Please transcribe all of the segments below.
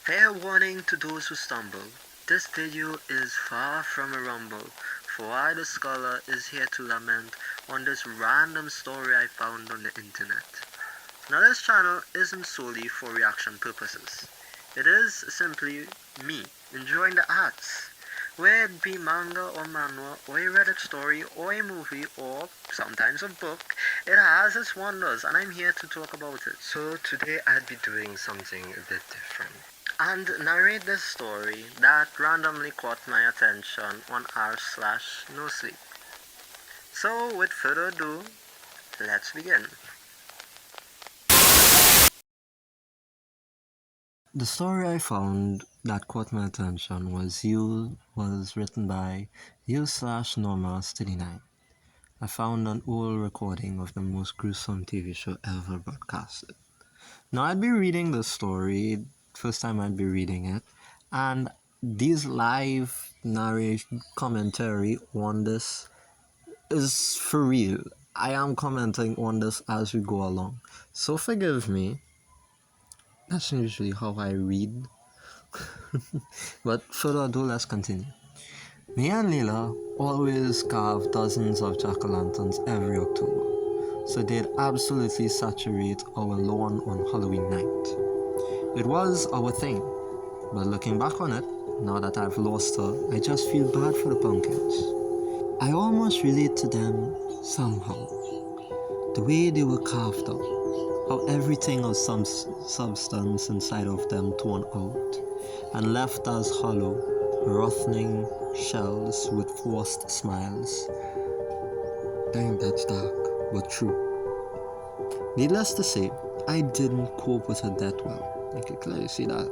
Fair warning to those who stumble. This video is far from a rumble, for I the scholar is here to lament on this random story I found on the internet. Now this channel isn't solely for reaction purposes. It is simply me enjoying the arts. Whether it be manga or manhwa or a Reddit story or a movie or sometimes a book, it has its wonders and I'm here to talk about it. So today I'd be doing something a bit different and narrate this story that randomly caught my attention on r/nosleep. So with further ado, let's begin. The story I found that caught my attention was written by you/Norma39. I found an old recording of the most gruesome TV show ever broadcasted. Now I'd be reading the story, first time I'd be reading it, and these live narration commentary on this is for real. I am commenting on this as we go along. So forgive me. That's usually how I read. But further ado, let's continue. Me and Leela always carve dozens of jack-o'-lanterns every October, so they'd absolutely saturate our lawn on Halloween night. It was our thing, but looking back on it, now that I've lost her, I just feel bad for the pumpkins. I almost relate to them somehow. The way they were carved up, how everything of some substance inside of them torn out and left as hollow, rotting shells with forced smiles. Dang, that's dark, but true. Needless to say, I didn't cope with her death well. You can clearly see that.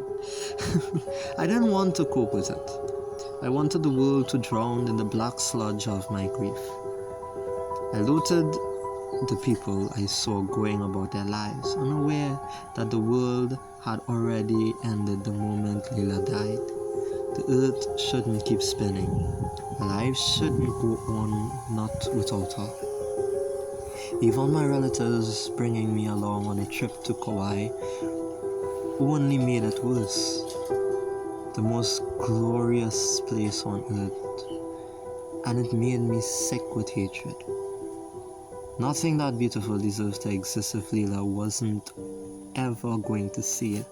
I didn't want to cope with it. I wanted the world to drown in the black sludge of my grief. I looted the people I saw going about their lives, unaware that the world had already ended the moment Leela died. The earth shouldn't keep spinning. Life shouldn't go on not without her. Even my relatives bringing me along on a trip to Kauai only made it worse. The most glorious place on earth, and it made me sick with hatred. Nothing that beautiful deserves to exist if Leela wasn't ever going to see it.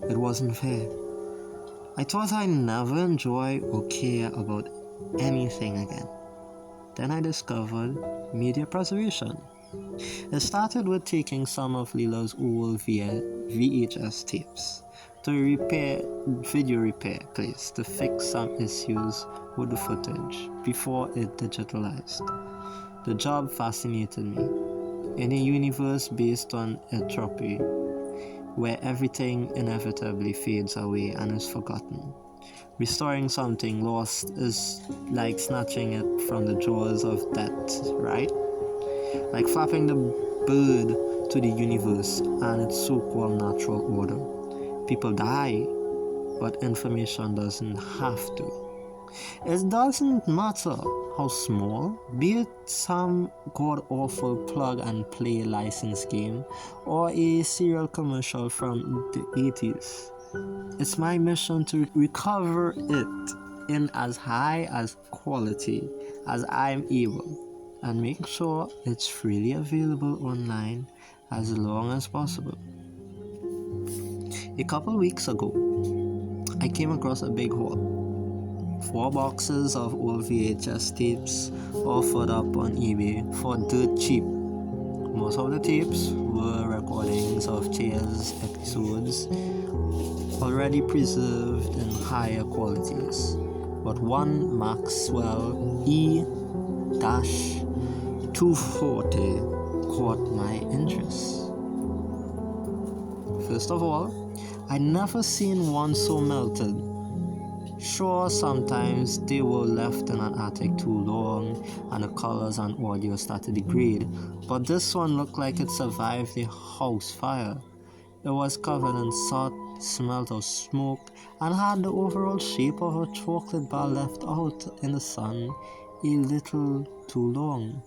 It wasn't fair. I thought I'd never enjoy or care about anything again. Then I discovered media preservation. It started with taking some of Leela's old VHS tapes to a video repair place to fix some issues with the footage before it digitalized. The job fascinated me. In a universe based on entropy, where everything inevitably fades away and is forgotten, restoring something lost is like snatching it from the jaws of death, right? Like flapping the bird to the universe and its so-called natural order. People die, but information doesn't have to. It doesn't matter how small, be it some god-awful plug-and-play license game or a serial commercial from the 80s. It's my mission to recover it in as high as quality as I'm able and make sure it's freely available online as long as possible. A couple weeks ago, I came across a big haul. 4 boxes of old VHS tapes offered up on eBay for dirt cheap. Most of the tapes were recordings of Cheers episodes already preserved in higher qualities, but one Maxwell E-240 caught my interest. First of all, I'd never seen one so melted. Sure, sometimes they were left in an attic too long and the colors and audio started to degrade, but this one looked like it survived a house fire. It was covered in soot, smelled of smoke, and had the overall shape of a chocolate bar left out in the sun a little too long.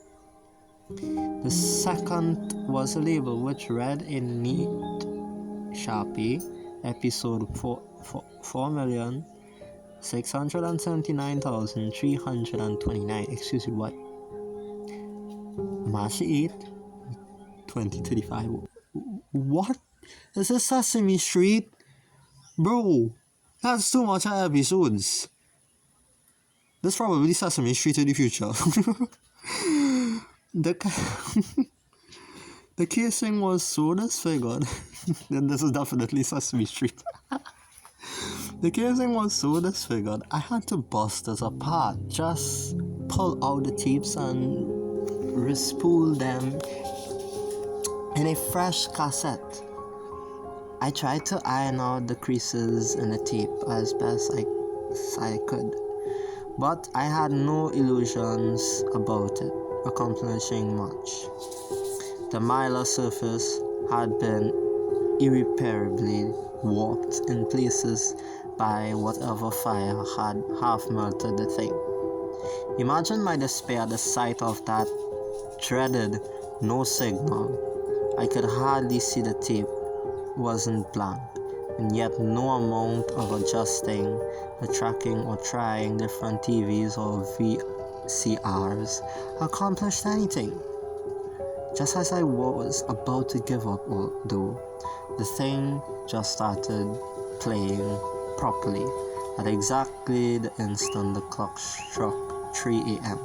The second was a label which read in neat Sharpie, episode 4,679,329. Excuse me, what? March 8th, 2035. What? Is this Sesame Street? Bro, that's too much episodes. This is probably Sesame Street in the future. the the casing was so disfigured. Then this is definitely Sesame Street. The casing was so disfigured, I had to bust it apart. Just pull out the tapes and respool them in a fresh cassette. I tried to iron out the creases in the tape as best I could, but I had no illusions about it accomplishing much. The mylar surface had been irreparably warped in places by whatever fire had half melted the thing. Imagine my despair at the sight of that dreaded no signal. I could hardly see the tape wasn't blank, and yet no amount of adjusting the tracking or trying different TVs or VCRs accomplished anything. Just as I was about to give up, though, the thing just started playing properly at exactly the instant the clock struck 3 a.m.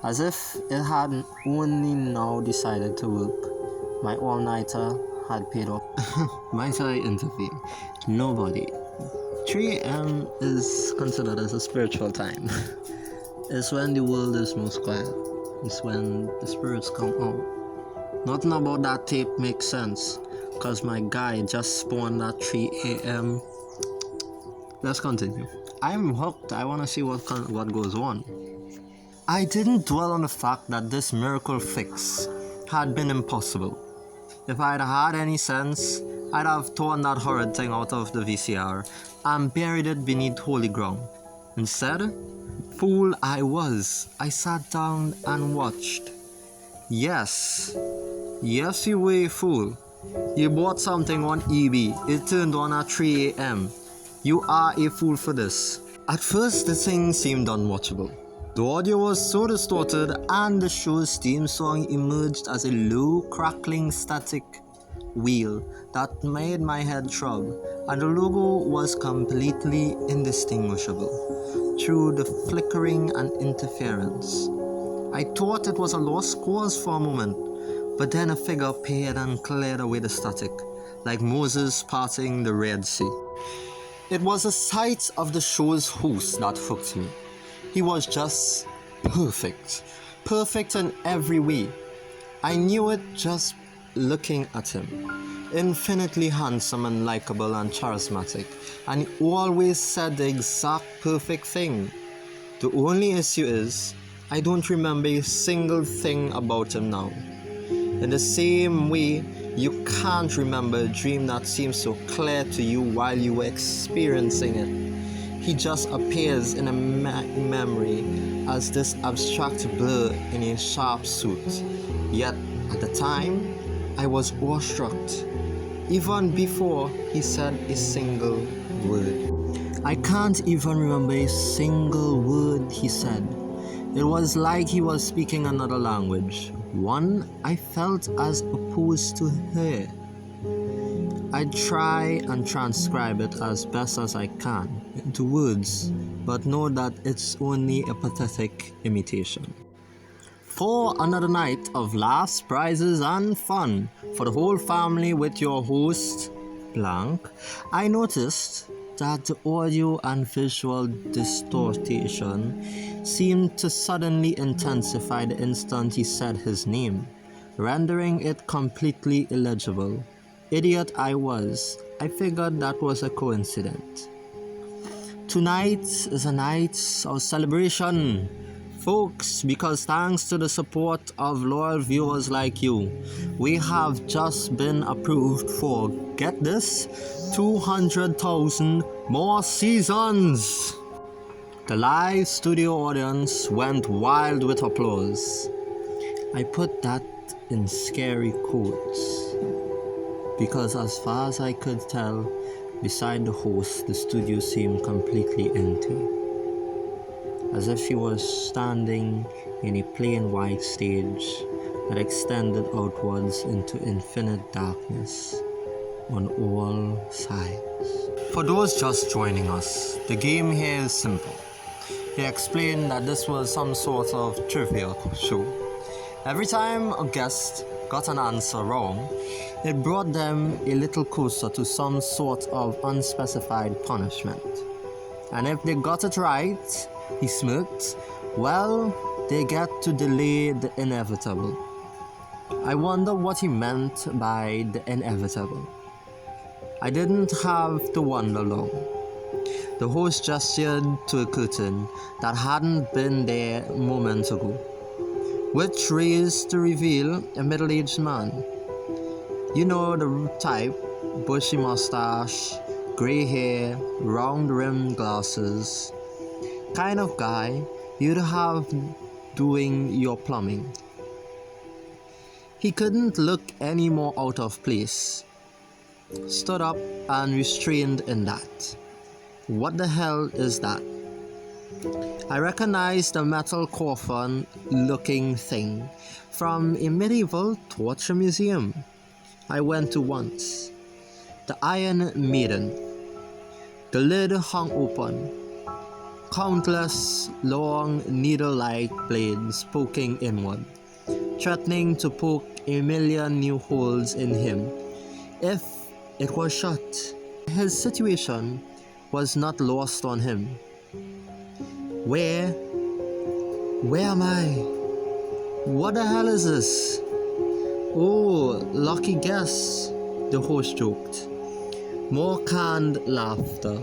As if it had only now decided to work. My all-nighter had paid off. Might I intervene? Nobody. 3 a.m. is considered as a spiritual time. It's when the world is most quiet. It's when the spirits come out. Nothing about that tape makes sense, cause my guy just spawned at 3 a.m. Let's continue. I'm hooked. I wanna see what goes on. I didn't dwell on the fact that this miracle fix had been impossible. If I'd had any sense, I'd have torn that horrid thing out of the VCR and buried it beneath holy ground. Instead, fool I was, I sat down and watched. Yes, you were a fool. You bought something on eBay, it turned on at 3 a.m. You are a fool for this. At first, the thing seemed unwatchable. The audio was so distorted and the show's theme song emerged as a low, crackling static wheel that made my head throb, and the logo was completely indistinguishable through the flickering and interference. I thought it was a lost cause for a moment, but then a figure appeared and cleared away the static, like Moses parting the Red Sea. It was the sight of the show's host that hooked me. He was just perfect in every way. I knew it just looking at him. Infinitely handsome and likable and charismatic, and he always said the exact perfect thing. The only issue is, I don't remember a single thing about him now. In the same way, you can't remember a dream that seems so clear to you while you were experiencing it. He just appears in a memory as this abstract blur in a sharp suit. Yet, at the time, I was awestruck, even before he said a single word. I can't even remember a single word he said. It was like he was speaking another language, one I felt as opposed to her. I try and transcribe it as best as I can into words, but know that it's only a pathetic imitation. For another night of laughs, prizes, and fun for the whole family with your host, Blank, I noticed that the audio and visual distortion seemed to suddenly intensify the instant he said his name, rendering it completely illegible. Idiot I was, I figured that was a coincidence. Tonight is a night of celebration, folks, because thanks to the support of loyal viewers like you, we have just been approved for, get this, 200,000 more seasons. The live studio audience went wild with applause. I put that in scary quotes, because as far as I could tell, Beside the host, the studio seemed completely empty, as if he was standing in a plain white stage that extended outwards into infinite darkness on all sides. For those just joining us, the game here is simple. He explained that this was some sort of trivia show. Every time a guest got an answer wrong, it brought them a little closer to some sort of unspecified punishment. And if they got it right, he smirked, well, they get to delay the inevitable. I wonder what he meant by the inevitable. I didn't have to wonder long. The host gestured to a curtain that hadn't been there moments ago, which raised to reveal a middle-aged man. You know the type, bushy mustache, grey hair, round-rimmed glasses, kind of guy you'd have doing your plumbing. He couldn't look any more out of place. Stood up and restrained in that. What the hell is that? I recognized the metal coffin looking thing from a medieval torture museum I went to once. The Iron Maiden. The lid hung open. Countless long needle-like blades poking inward, threatening to poke a million new holes in him if it was shut. His situation was not lost on him. Where am I? What the hell is this? Oh, lucky guess, the host joked. More canned laughter.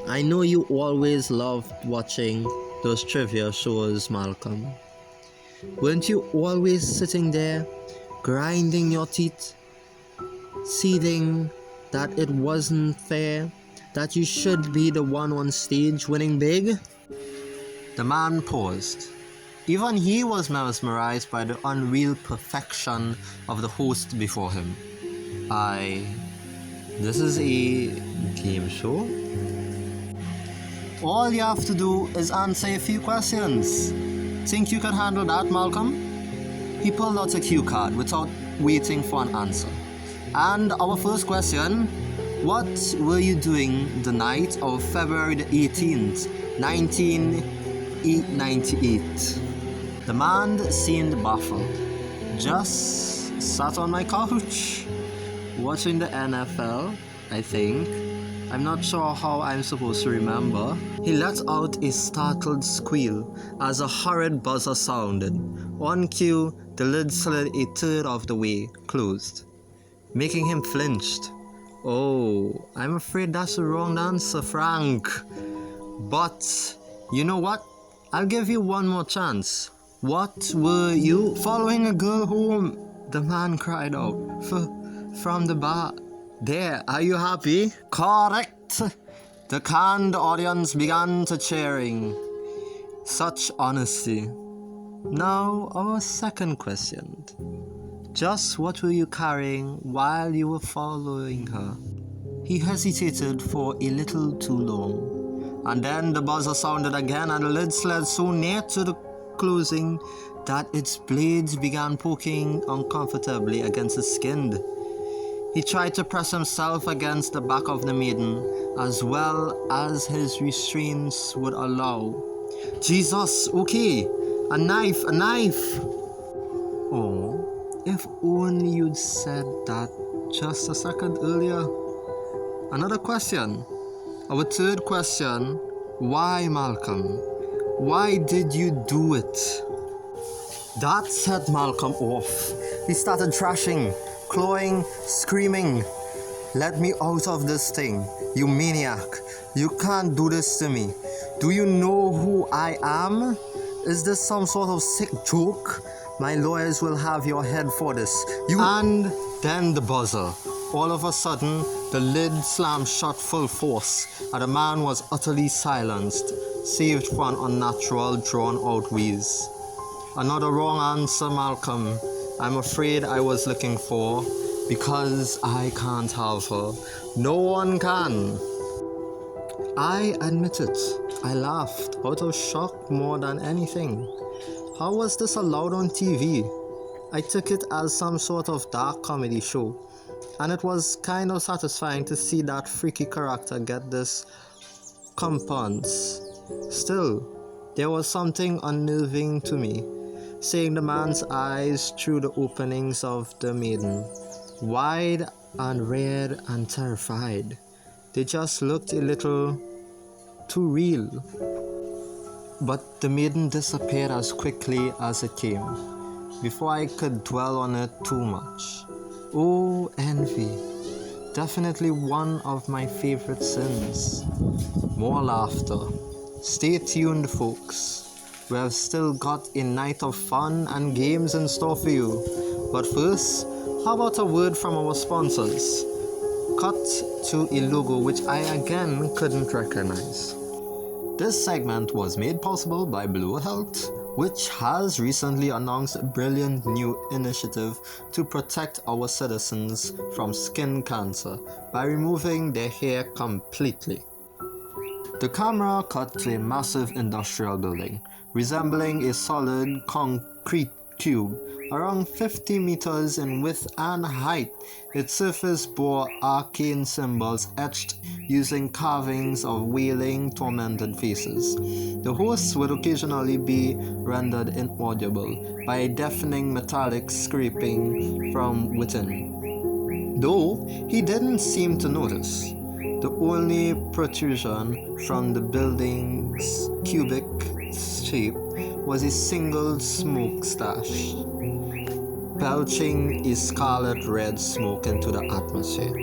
I know you always loved watching those trivia shows, Malcolm. Weren't you always sitting there, grinding your teeth, seething that it wasn't fair, that you should be the one on stage winning big? The man paused. Even he was mesmerized by the unreal perfection of the host before him. This is a game show? All you have to do is answer a few questions. Think you can handle that, Malcolm? He pulled out a cue card without waiting for an answer. And our first question, what were you doing the night of February the 18th, 1998? The man seemed baffled. Just sat on my couch, watching the NFL, I think. I'm not sure how I'm supposed to remember. He let out a startled squeal as a horrid buzzer sounded. On cue, the lid slid a third of the way closed, making him flinched. Oh, I'm afraid that's the wrong answer, Frank. But, you know what? I'll give you one more chance. What were you following a girl home? The man cried out from the bar. There, are you happy? Correct. The canned audience began to cheering. Such honesty. Now, our second question. Just what were you carrying while you were following her? He hesitated for a little too long. And then the buzzer sounded again and the lid slid so near to the closing that its blades began poking uncomfortably against his skin. He tried to press himself against the back of the maiden as well as his restraints would allow. Jesus, okay, a knife! Oh, if only you'd said that just a second earlier. Another question. Our third question, why, Malcolm? Why did you do it? That set Malcolm off. He started thrashing, clawing, screaming. Let me out of this thing, you maniac. You can't do this to me. Do you know who I am? Is this some sort of sick joke? My lawyers will have your head for this. And then the buzzer. All of a sudden, the lid slammed shut full force, and the man was utterly silenced, save for an unnatural, drawn-out wheeze. Another wrong answer, Malcolm. I'm afraid I was looking for Because I can't have her. No one can. I admit it. I laughed out of shock more than anything. How was this allowed on TV? I took it as some sort of dark comedy show, and it was kind of satisfying to see that freaky character get this comeuppance. Still, there was something unnerving to me, seeing the man's eyes through the openings of the maiden, wide and red and terrified. They just looked a little too real. But the maiden disappeared as quickly as it came, before I could dwell on it too much. Oh, envy. Definitely one of my favorite sins. More laughter. Stay tuned, folks. We have still got a night of fun and games in store for you. But first, how about a word from our sponsors? Cut to a logo which I again couldn't recognize. This segment was made possible by Blue Health, which has recently announced a brilliant new initiative to protect our citizens from skin cancer by removing their hair completely. The camera cut to a massive industrial building, resembling a solid concrete cube around 50 meters in width and height. Its surface bore arcane symbols etched using carvings of wailing, tormented faces. The host would occasionally be rendered inaudible by a deafening metallic scraping from within, though he didn't seem to notice. The only protrusion from the building's cubic shape was a single smoke stash, belching a scarlet red smoke into the atmosphere.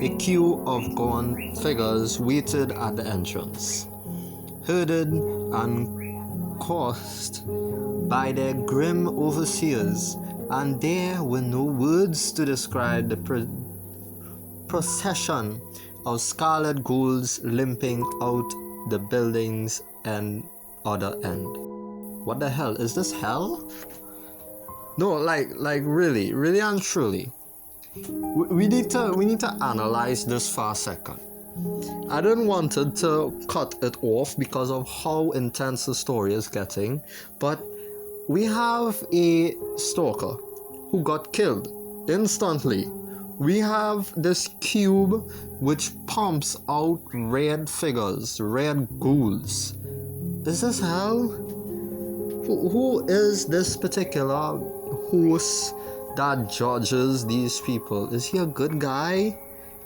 A queue of gaunt figures waited at the entrance, herded and coursed by their grim overseers, and there were no words to describe the procession of scarlet ghouls limping out the building's other end. What the hell? Is this hell? No, like really and truly. We need to analyze this for a second. I didn't want to cut it off because of how intense the story is getting, but we have a stalker who got killed instantly. We have this cube which pumps out red figures, red ghouls. Is this hell? Who is this particular host that judges these people? Is he a good guy?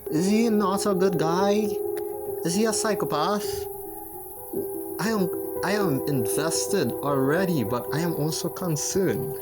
Is he not a good guy? Is he a psychopath? I am invested already, but I am also concerned.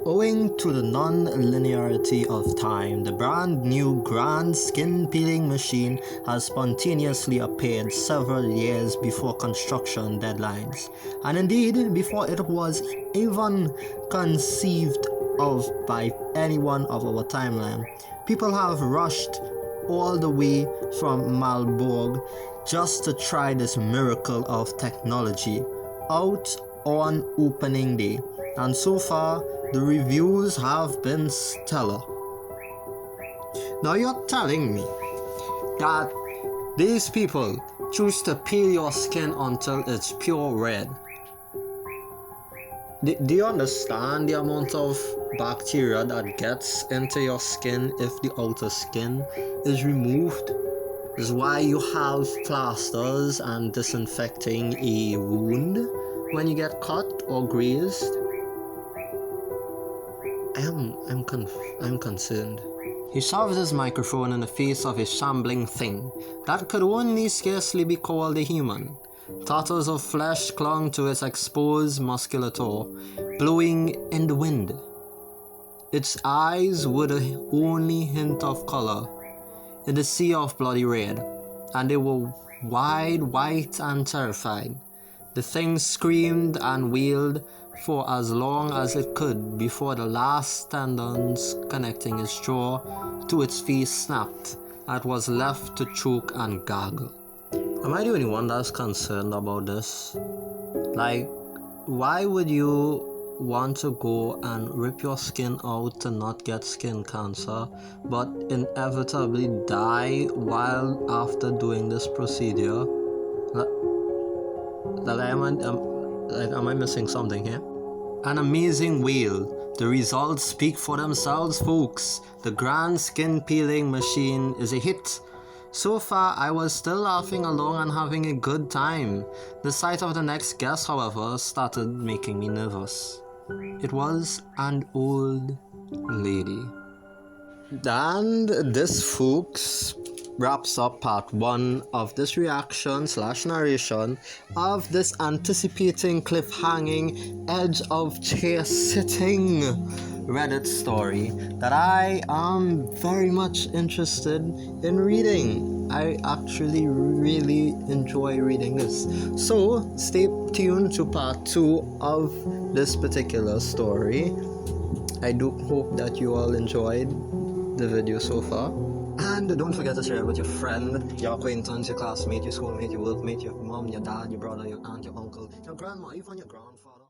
Owing to the non-linearity of time, the brand new grand skin peeling machine has spontaneously appeared several years before construction deadlines, and indeed before it was even conceived of by anyone of our timeline. People have rushed all the way from Marburg just to try this miracle of technology out on opening day, and so far the reviews have been stellar. Now you're telling me that these people choose to peel your skin until it's pure red. Do you understand the amount of bacteria that gets into your skin if the outer skin is removed? This is why you have plasters and disinfecting a wound when you get cut or grazed. I'm concerned. He shoved his microphone in the face of a shambling thing that could only scarcely be called a human. Tatters of flesh clung to its exposed musculature, blowing in the wind. Its eyes were the only hint of color in the sea of bloody red, and they were wide, white, and terrified. The thing screamed and wailed for as long as it could before the last tendons connecting its jaw to its face snapped and it was left to choke and gargle. Am I the only one that's concerned about this? Like, why would you want to go and rip your skin out to not get skin cancer, but inevitably die while after doing this procedure? Am I missing something here? An amazing whale. The results speak for themselves, folks. The grand skin peeling machine is a hit. So far, I was still laughing along and having a good time. The sight of the next guest, however, started making me nervous. It was an old lady. And this, folks, wraps up part 1 of this reaction / narration of this anticipating, cliffhanging, edge of chair sitting Reddit story that I am very much interested in reading. I actually really enjoy reading this. So stay tuned to part 2 of this particular story. I do hope that you all enjoyed the video so far. And don't forget to share it with your friend, your acquaintance, your classmate, your schoolmate, your workmate, your mom, your dad, your brother, your aunt, your uncle, your grandma, even your grandfather.